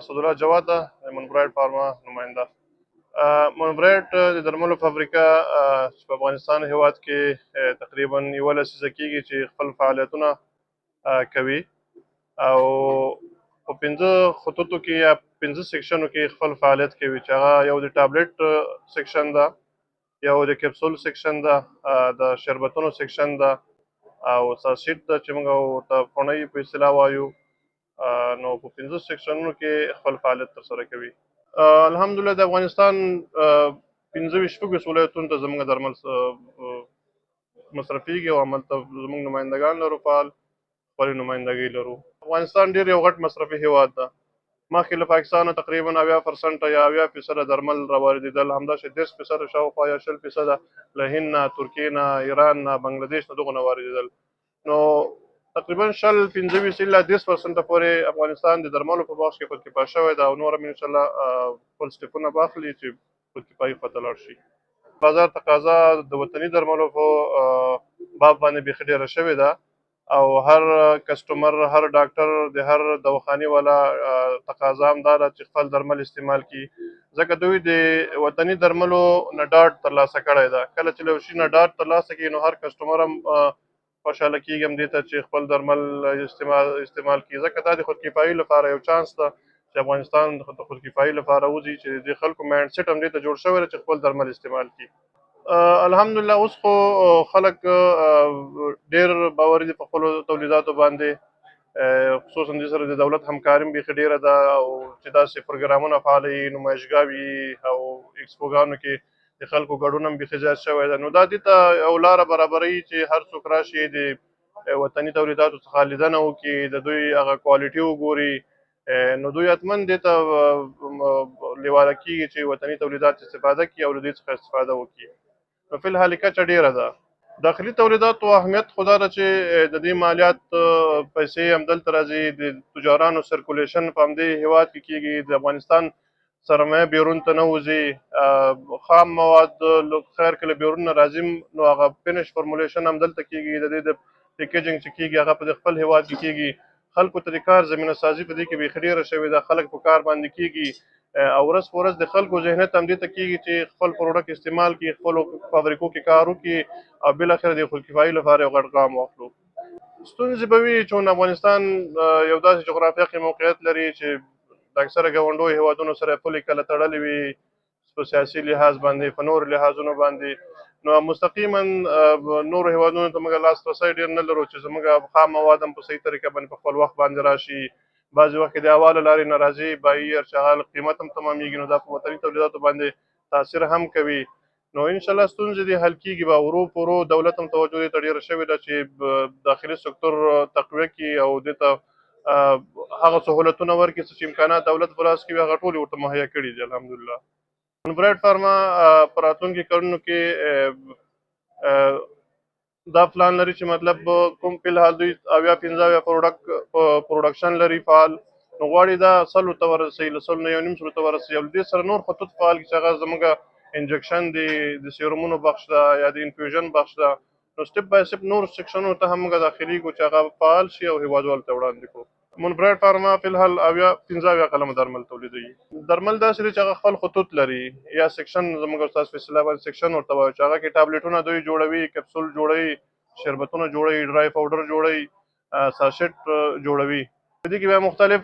اسدالله جواد ده د منبراید فارما نماینده. منبراید د درملو فابریکه چې په افغانستان هیواد کې تقریبا 11 لسیزه کېږي چې خپل فعالیتونه کوي او په 15 خطوطو کې یا 15 سیکشنو کې خپل فعالیت کوي چې هغه یو د ټابلیټ سیکشن ده، یو د کپسول سیکشن ده، د شربتونو سیکشن ده او ساسیټ ده چې موږ ورته فونۍ په اصطلاح وایو. نو په 15 سیکشنونو کې خپل فعالیت ترسره کوي. الحمدلله د افغانستان 15 ولایتونو ته زموږ درمل مصرفیږي او هملته زموږ نمایندګان لرو، فعال خپلې نمایندګۍ لرو. افغانستان ډېر یو غټ مصرفي هیواد ده. مخکې له پاکستانه تقریبا 80% یا 80% درمل راواردېدل، همداسې 10% شاوخوا یا 20% له هند نه، ترکیې نه، ایران نه، بنګلادیش نه دغو نه واردېدل. نو تقریبا 15 الا 10% پورې افغانستان د درملو په بخش کې خودکفا شوی ده او نور هم انشاءالله خپل سټپونه به اخلي چې خودکفایي خواته لاړ شي. بازار تقاضا د وطني درملو په باب باندې بیخي ډېره شوې ده او هر کسټمر، هر ډاکټر، د هر دواخانې والا تقاضا هم دا ده چې خپل درمل استعمال کړي، ځکه دوی د وطني درملو نه ډاډ ترلاسه کړی ده. کله چې له یو شي نه ډاډ ترلاسه کړي نو هر کسټمر هم خوشحاله کېږي هم دې ته چې خپل درمل استعمال کړي، ځکه دا د خودکفایي لپاره یو چانس ده چې افغانستان د خودکفایي لپاره وځي، چې د خلکو مایند سیټ هم دې ته جوړ شوی دی چې خپل درمل استعمال کړي. الحمدلله اوس خو خلک ډېر باوري دي په خپلو تولیداتو باندې، خصوصا دې سره د دولت همکاري هم بیخي ډېره ده او چې داسې پروګرامونه فعاله وي، نمایشګاوې او ایکسپوګانو کې د خلکو ګډون هم بیخي زیات شوی ده. نو دا دې ته یو لاره برابروي چې هر څوک راشي د وطني تولیداتو څخه لیدنه وکړي، د دوی هغه کوالټي وګوري، نو دوی حتما دې ته لیواله کېږي چې وطني تولیدات استفاده کړي او له دې څخه استفاده وکړي. نو فی الحال کچه ډېره ده. داخلي تولیداتو اهمیت خو دا ده چې د دې مالیات پیسې همدلته راځي، د تجارانو سرکولیشن په همدې هیواد کې کېږي، د افغانستان سرمایه بیرون ته نه وځي، خام مواد خیر که له بیرون نه راځي نو هغه فینش فرمولیشن همدلته کېږي، د دې د پیکیجنګ چې کېږي هغه په خپل هیواد کې کېږي. خلکو ته د کار زمینه سازي په دې کې بیخي ډېره شوې ده، خلک په کار باندې کېږي او ورځ په ورځ د خلکو ذهنیت هم دې ته کېږي چې خپل پروډکټ استعمال کړي، خپلو فابریکو کې کار وکړي او بالاخره د خودکفایي لپاره یو غټ ګام واخلو. ستونزې به وي چون افغانستان یو داسې جغرافیه کې موقعیت لري چې د اکثره ګاونډیو هیوادونو سره پولې کله تړلې وي په سیاسي لحاظ باندې، په نورو لحاظونو باندې، نو مستقیما نورو هیوادونو ته موږ لاسرسی ډېر نه لرو چې زموږ خام مواد هم په صحیح طریقه باندې په خپل وخت باندې راشي. بعضې وخت کې د هوا له لارې نه راځي، بهیر چې هغه قیمت هم تمامېږي، نو دا په وطني تولیداتو باندې تاثیر هم کوي. نو انشاءالله ستونزې دې حل کېږي به ورو په ورو. دولت هم توجه دې ته ډېره شوې ده چې داخلي سکتور تقویه کړي او دې ته هغه سهولتونه ورکړي چې امکانات دولت په لاس کې وي هغه ټول ورته مهیا کړي دي الحمدلله. منبراید فارما په راتلونکي کلونو کې دا پلان لري چې مطلب کوم فی الحال دوی 80-85 پروډکشن لري فعال، نو غواړي دا 100 ته ورسوي، له 100 نه 1.5 ته ورسوي او دې سره نور خطوط فعال کړي چې هغه زموږ انجکشن دی، د سیرومونو بخش ده یا د انفیوژن بخش ده. نو سټپ بای سټپ نور سیکشنونو ته هم موږ داخلېږو چې هغه فعال شي او هیوادوالو ته وړاندې کړو. منبراید فارما فی الحال 15 قلمه درمل تولیدوي. درمل داسې دي چې هغه خپل خطوط لري یا سیکشن، زموږ استاد په اصطلاح باندې سیکشن ورته وایو، چې هغه کې ټابلیټونه دوی جوړوي، کپسول جوړوي، شربتونه جوړوي، ډرای پاوډر جوړوي، ساشټ جوړوي. په دې کې بیا مختلف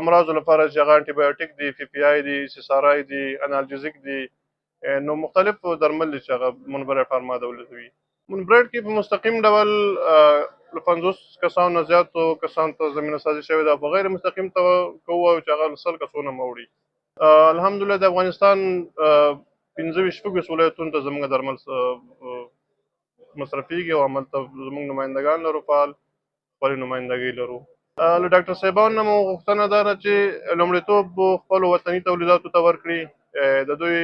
امراضو لپاره چې هغه انټي بایوټیک دي، پی پی آی دي، سیسارای دي، انالجیزیک دي، نو مختلف درمل دي چې هغه منبراید فارما تولیدوي. منبراید کې په مستقیم ډول له 50 کسانو نه زیاتو کسانو ته زمینه سازي شوې ده، په غیر مستقیم ته که ووایو چې هغه 100 کسونه هم وړي. الحمدلله د افغانستان 15 ولایتونو ته زموږ درمل مصرفیږي او هملته زموږ نمایندګان لرو، فعال خپلې نمایندګۍ لرو. له ډاکټر صاحبانو نه مو غوښتنه دا ده چې لومړیتوب خپلو وطني تولیداتو ته ورکړي، د دوی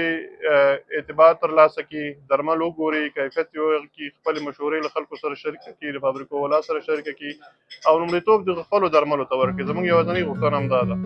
اعتبار ترلاسه کړي، درمل وګوري، کیفیت یې وکړي، خپلې مشورې له خلکو سره شریکه کړي، له فابریکو والا سره شریکه کړي او لومړیتوب د خپلو درملو ته ورکړي. زموږ یوازینۍ غوښتنه همدا ده.